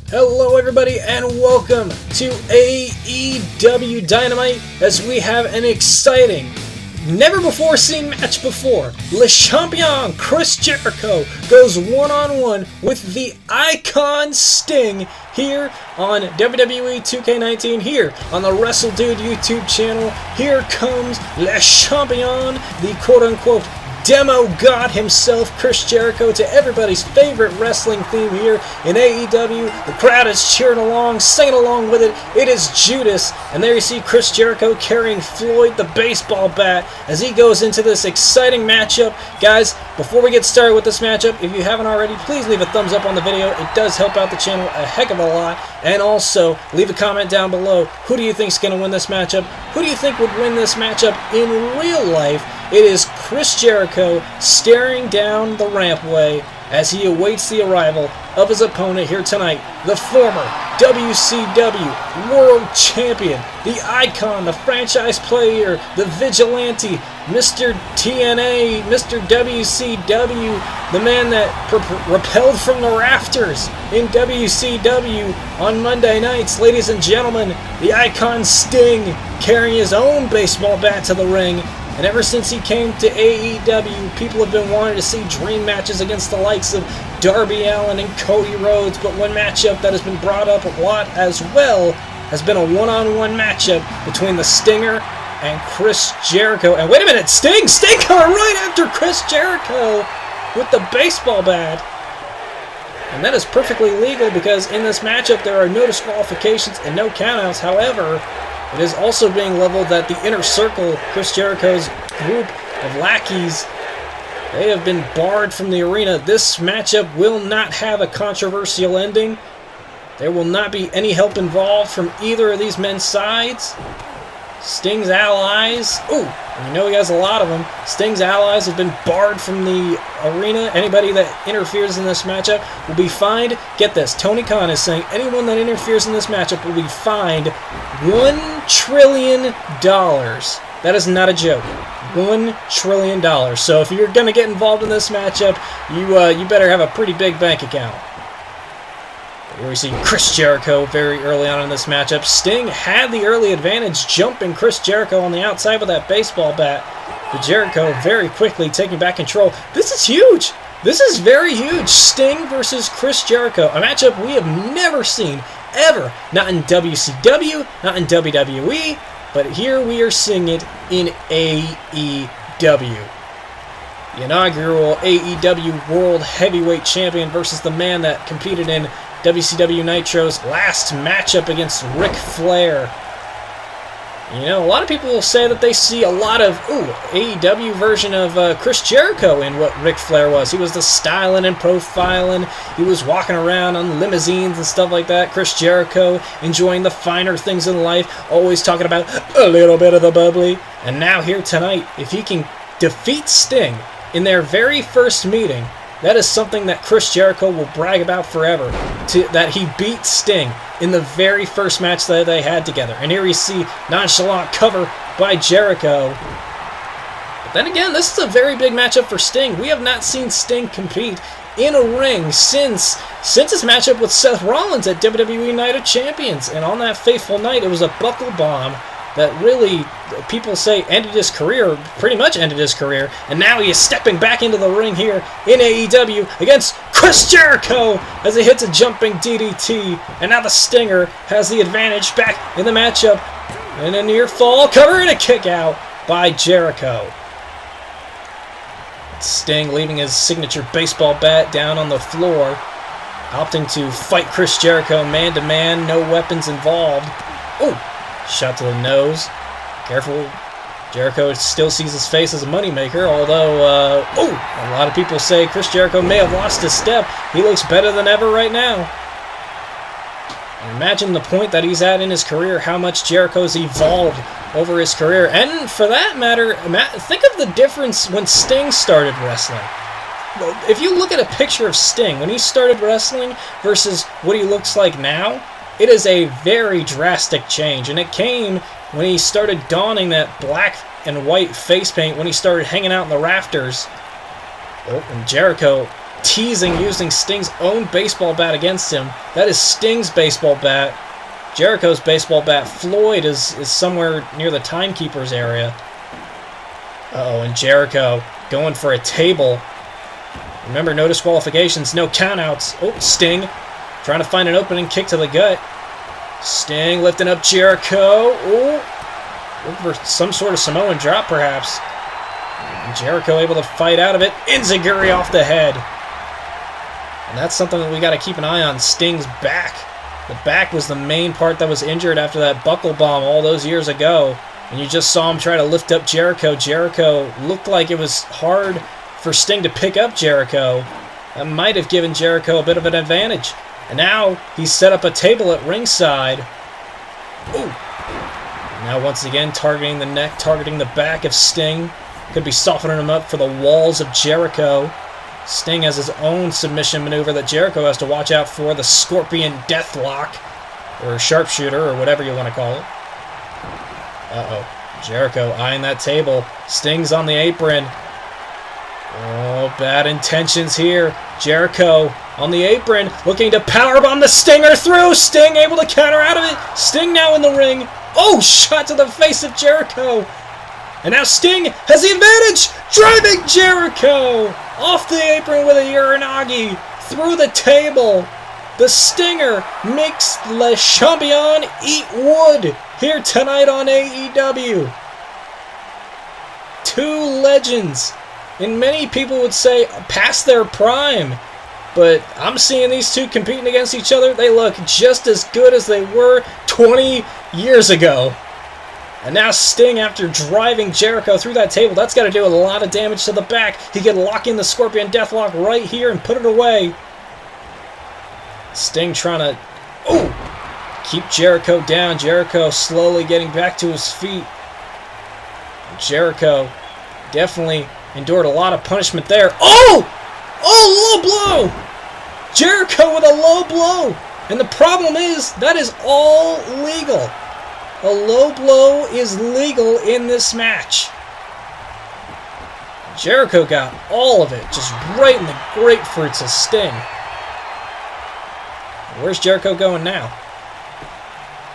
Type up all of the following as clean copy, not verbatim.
Hello everybody and welcome to AEW Dynamite as we have an exciting, never before seen match before. Le Champion Chris Jericho goes one-on-one with the Icon Sting here on WWE 2K19, here on the WRESTLEDUDE YouTube channel. Here comes Le Champion, the quote-unquote demo god himself, Chris Jericho, to everybody's favorite wrestling theme here in AEW. The crowd is cheering along, singing along with it. It is Judas, and there you see Chris Jericho carrying Floyd the baseball bat as he goes into this exciting matchup. Guys, before we get started with this matchup, if you haven't already, please leave a thumbs up on the video. It does help out the channel a heck of a lot. And also, leave a comment down below. Who do you think is going to win this matchup? Who do you think would win this matchup in real life? It is Chris Jericho staring down the rampway as he awaits the arrival of his opponent here tonight, the former WCW World Champion, the Icon, the franchise player, the vigilante, Mr. TNA, Mr. WCW, the man that repelled from the rafters in WCW on Monday nights. Ladies and gentlemen, the Icon Sting carrying his own baseball bat to the ring. And ever since he came to AEW, people have been wanting to see dream matches against the likes of Darby Allin and Cody Rhodes. But one matchup that has been brought up a lot as well has been a one-on-one matchup between the Stinger and Chris Jericho. And wait a minute, Sting coming right after Chris Jericho with the baseball bat. And that is perfectly legal because in this matchup there are no disqualifications and no countouts. However, it is also being leveled that the Inner Circle, Chris Jericho's group of lackeys, they have been barred from the arena. This matchup will not have a controversial ending. There will not be any help involved from either of these men's sides. Sting's allies, we know he has a lot of them. Sting's allies have been barred from the arena. Anybody that interferes in this matchup will be fined. Get this, Tony Khan is saying anyone that interferes in this matchup will be fined $1 trillion. That is not a joke. $1 trillion. So if you're going to get involved in this matchup, you better have a pretty big bank account. Here we see Chris Jericho very early on in this matchup. Sting had the early advantage, jumping Chris Jericho on the outside with that baseball bat. But Jericho very quickly taking back control. This is huge. This is very huge. Sting versus Chris Jericho. A matchup we have never seen, ever. Not in WCW, not in WWE, but here we are seeing it in AEW. The inaugural AEW World Heavyweight Champion versus the man that competed in WCW Nitro's last matchup against Ric Flair. You know, a lot of people will say that they see a lot of, AEW version of Chris Jericho in what Ric Flair was. He was the styling and profiling. He was walking around on limousines and stuff like that. Chris Jericho enjoying the finer things in life, always talking about a little bit of the bubbly. And now here tonight, if he can defeat Sting in their very first meeting, that is something that Chris Jericho will brag about forever, that he beat Sting in the very first match that they had together. And here we see nonchalant cover by Jericho. But then again, this is a very big matchup for Sting. We have not seen Sting compete in a ring since his matchup with Seth Rollins at WWE Night of Champions. And on that fateful night, it was a buckle bomb that really, people say, ended his career, pretty much ended his career, and now he is stepping back into the ring here in AEW against Chris Jericho as he hits a jumping DDT, and now the Stinger has the advantage back in the matchup, and a near fall cover and a kick out by Jericho. Sting leaving his signature baseball bat down on the floor, opting to fight Chris Jericho man-to-man, no weapons involved. Shot to the nose. Careful. Jericho still sees his face as a moneymaker, although, a lot of people say Chris Jericho may have lost his step. He looks better than ever right now. And imagine the point that he's at in his career, how much Jericho's evolved over his career. And for that matter, think of the difference when Sting started wrestling. If you look at a picture of Sting when he started wrestling versus what he looks like now, it is a very drastic change, and it came when he started donning that black and white face paint, when he started hanging out in the rafters. And Jericho teasing using Sting's own baseball bat against him. That is Sting's baseball bat. Jericho's baseball bat. Floyd is somewhere near the timekeeper's area. Uh-oh, and Jericho going for a table. Remember, no disqualifications, no countouts. Oh, Sting trying to find an opening, kick to the gut. Sting lifting up Jericho. Oh, looking for some sort of Samoan drop, perhaps. And Jericho able to fight out of it. Enziguri off the head. And that's something that we got to keep an eye on. Sting's back. The back was the main part that was injured after that buckle bomb all those years ago. And you just saw him try to lift up Jericho. Jericho looked like it was hard for Sting to pick up Jericho. That might have given Jericho a bit of an advantage. And now he's set up a table at ringside. Ooh. Now once again targeting the neck, targeting the back of Sting. Could be softening him up for the walls of Jericho. Sting has his own submission maneuver that Jericho has to watch out for. The Scorpion Deathlock. Or Sharpshooter, or whatever you want to call it. Uh-oh. Jericho eyeing that table. Sting's on the apron. Oh, bad intentions here. Jericho on the apron, looking to powerbomb the Stinger through. Sting able to counter out of it. Sting now in the ring. Oh, shot to the face of Jericho. And now Sting has the advantage. Driving Jericho off the apron with a Uranagi through the table. The Stinger makes Le Champion eat wood here tonight on AEW. Two legends. And many people would say past their prime. But I'm seeing these two competing against each other. They look just as good as they were 20 years ago. And now Sting, after driving Jericho through that table, that's got to do a lot of damage to the back. He could lock in the Scorpion Deathlock right here and put it away. Sting trying to keep Jericho down. Jericho slowly getting back to his feet. Jericho definitely endured a lot of punishment there. Oh, low blow! Jericho with a low blow. And the problem is, that is all legal. A low blow is legal in this match. Jericho got all of it, just right in the grapefruits of Sting. Where's Jericho going now?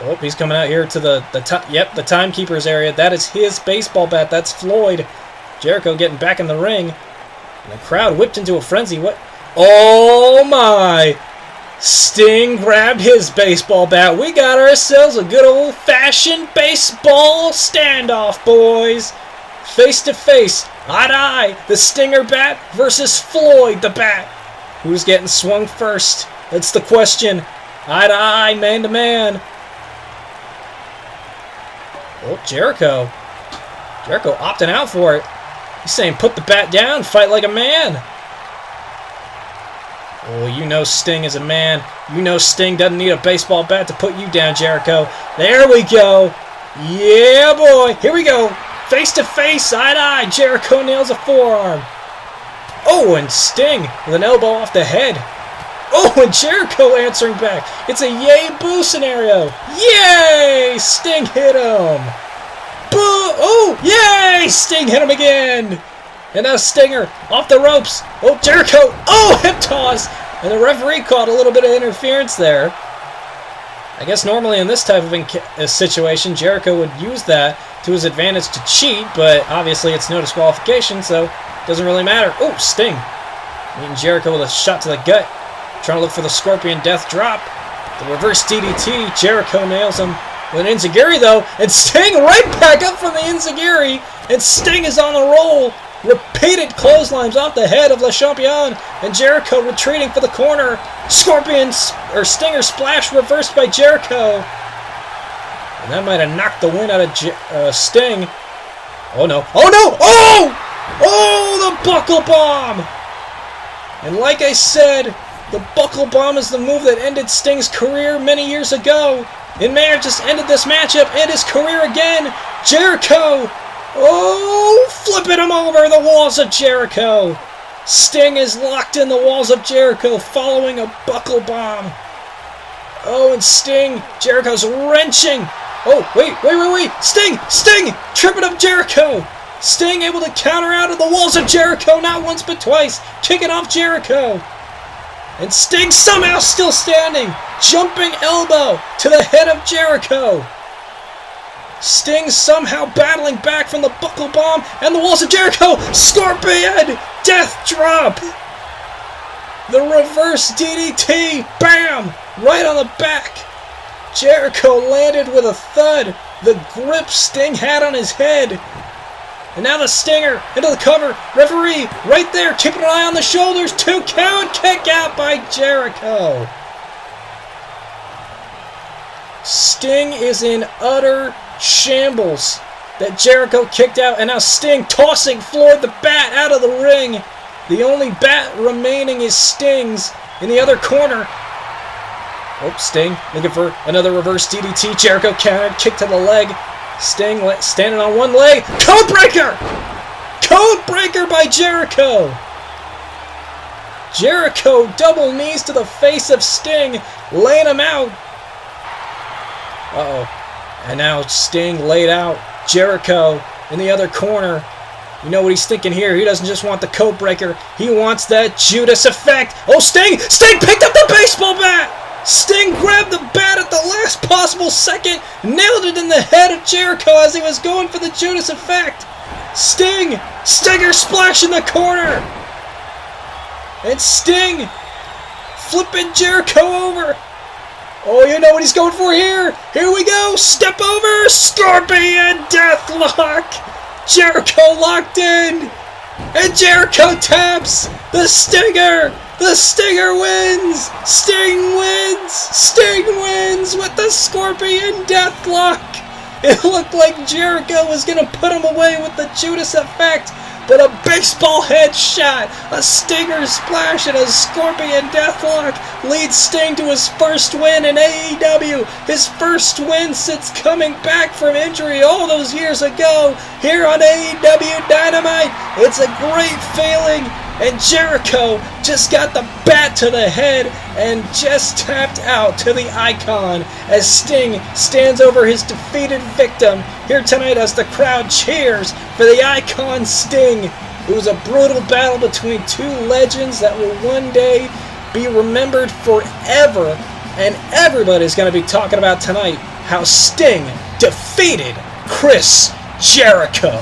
Oh, he's coming out here to the timekeeper's area. That is his baseball bat. That's Floyd. Jericho getting back in the ring. And the crowd whipped into a frenzy. What? Oh my! Sting grabbed his baseball bat. We got ourselves a good old-fashioned baseball standoff, boys. Face to face, eye to eye, the Stinger bat versus Floyd the bat. Who's getting swung first? That's the question. Eye to eye, man to man. Oh, Jericho. Jericho opting out for it. He's saying put the bat down, fight like a man. Oh, you know Sting is a man. You know Sting doesn't need a baseball bat to put you down, Jericho. There we go. Yeah, boy. Here we go. Face to face, eye to eye. Jericho nails a forearm. Oh, and Sting with an elbow off the head. Oh, and Jericho answering back. It's a yay-boo scenario. Yay! Sting hit him. Boo! Oh, yay! Sting hit him again. And now Stinger off the ropes. Oh, Jericho. Oh, hip toss. And the referee caught a little bit of interference there. I guess normally in this type of situation, Jericho would use that to his advantage to cheat, but obviously it's no disqualification, so it doesn't really matter. Oh, Sting. Meeting Jericho with a shot to the gut. Trying to look for the Scorpion Death Drop. The reverse DDT. Jericho nails him with an Enziguri, though. And Sting right back up from the Enziguri. And Sting is on the roll. Repeated clotheslines off the head of Le Champion. And Jericho retreating for the corner. Stinger splash reversed by Jericho. And that might have knocked the wind out of Sting. Oh, no. Oh, no! Oh! Oh, the buckle bomb! And like I said, the buckle bomb is the move that ended Sting's career many years ago. It may have just ended this matchup and his career again. Jericho! Oh, flipping him over the walls of Jericho. Sting is locked in the walls of Jericho following a buckle bomb. Oh, and Sting, Jericho's wrenching. Oh, wait. Sting! Tripping up Jericho. Sting able to counter out of the walls of Jericho, not once but twice, kicking off Jericho. And Sting somehow still standing, jumping elbow to the head of Jericho. Sting somehow battling back from the buckle bomb and the walls of Jericho. Scorpion death drop. The reverse DDT, bam, right on the back. Jericho landed with a thud. The grip Sting had on his head. And now the Stinger into the cover. Referee right there, keeping an eye on the shoulders. 2 count, kick out by Jericho. Sting is in utter shambles. That Jericho kicked out, and now Sting tossing Floyd the Bat out of the ring. The only bat remaining is Sting's in the other corner. Oh, Sting looking for another reverse DDT. Jericho countered, kick to the leg. Sting standing on one leg. Codebreaker! Codebreaker by Jericho. Jericho double knees to the face of Sting, laying him out. Uh-oh. And now Sting laid out. Jericho in the other corner. You know what he's thinking here. He doesn't just want the codebreaker. He wants that Judas effect. Oh, Sting! Sting picked up the baseball bat! Sting grabbed the bat at the last possible second, nailed it in the head of Jericho as he was going for the Judas effect. Stinger splash in the corner. And Sting flipping Jericho over. Oh, you know what he's going for here. Here we go. Step over. Scorpion Deathlock. Jericho locked in. And Jericho taps. The Stinger. The Stinger wins. Sting wins. Sting wins with the Scorpion Deathlock. It looked like Jericho was going to put him away with the Judas effect. But a baseball headshot, a Stinger splash, and a Scorpion Deathlock leads Sting to his first win in AEW. His first win since coming back from injury all those years ago here on AEW Dynamite. It's a great feeling. And Jericho just got the bat to the head and just tapped out to the Icon as Sting stands over his defeated victim here tonight as the crowd cheers for the Icon Sting. It was a brutal battle between 2 legends that will one day be remembered forever, and everybody's going to be talking about tonight how Sting defeated Chris Jericho.